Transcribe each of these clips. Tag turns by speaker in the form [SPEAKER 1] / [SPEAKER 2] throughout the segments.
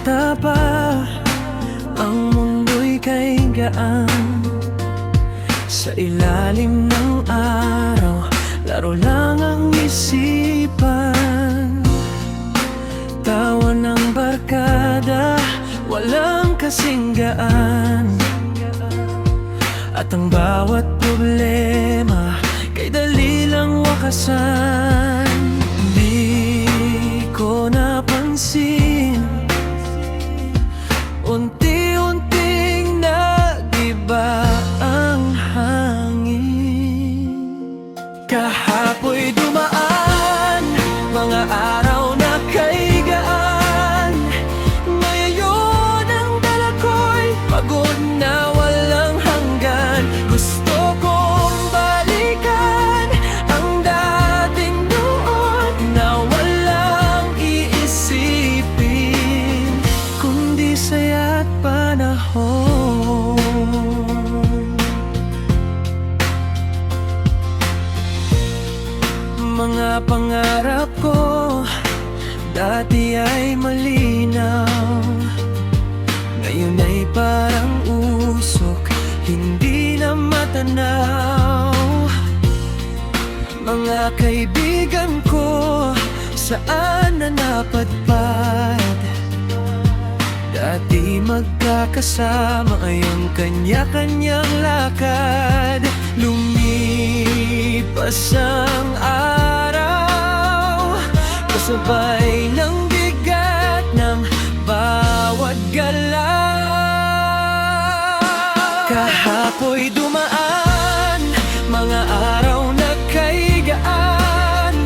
[SPEAKER 1] bata pa, ang mundo'y kay gaan. Sa ilalim ng araw, laro lang ang isipan. Tawa ng barkada, walang kasinggaan. At ang bawat problema, kay dali lang wakasan. Di ko napansin, unti-unting nagiba ang hangin. Kahapoy dumaan, mga araw na kay gaan. Ngayon ang dala ko'y pagod na walang hanggan. Gusto kong balikan ang dating noon na walang iisipin, kundi saya't panahon. Mga pangarap ko dati ay malinaw, ngayon ay parang usok, hindi na matanaw. Mga kaibigan ko, saan na napadpad? Dati magkakasama, ngayon kanya-kanyang lakad. Lumipas ang araw, kasabay ng bigat ng bawat galaw. Kahapoy dumaan, mga araw na kay gaan.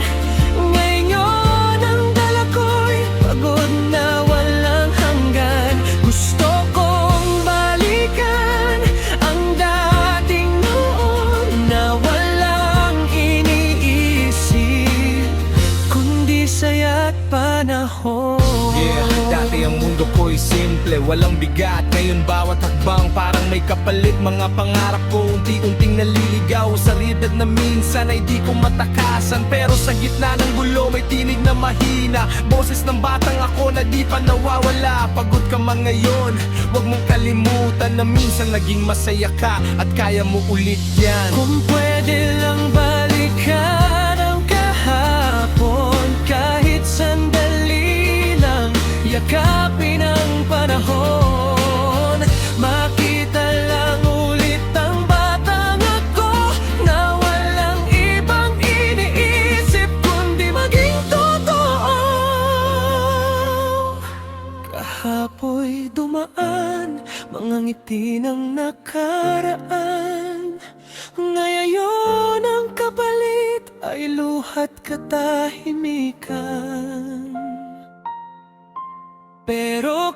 [SPEAKER 1] Ngayon ang dala ko'y pagod na walang hanggan. Gusto kong balikan ang dating noon na walang iniisip, kundi saya't panahon.
[SPEAKER 2] Dati ang mundo ko'y simple, walang bigat. Ngayon bawat hakbang parang may kapalit. Mga pangarap ko unti-unting naliligaw sa realidad na minsan ay di ko matakasan. Pero sa gitna ng gulo may tinig na mahina, boses ng batang ako na di pa nawawala. Pagod ka man ngayon, wag mong kalimutan na minsan naging masaya ka at kaya mo ulit yan.
[SPEAKER 1] Kung pwede lang balikan ang kahapon, kahit sandali lang, yakapin ang panahon. Makita lang ulit ang batang ako na walang ibang iniisip, kundi maging totoo. Kahapoy dumaan, mga ngiti ng nakaraan. Ngayon ang kapalit ay luhat katahimikan. Pero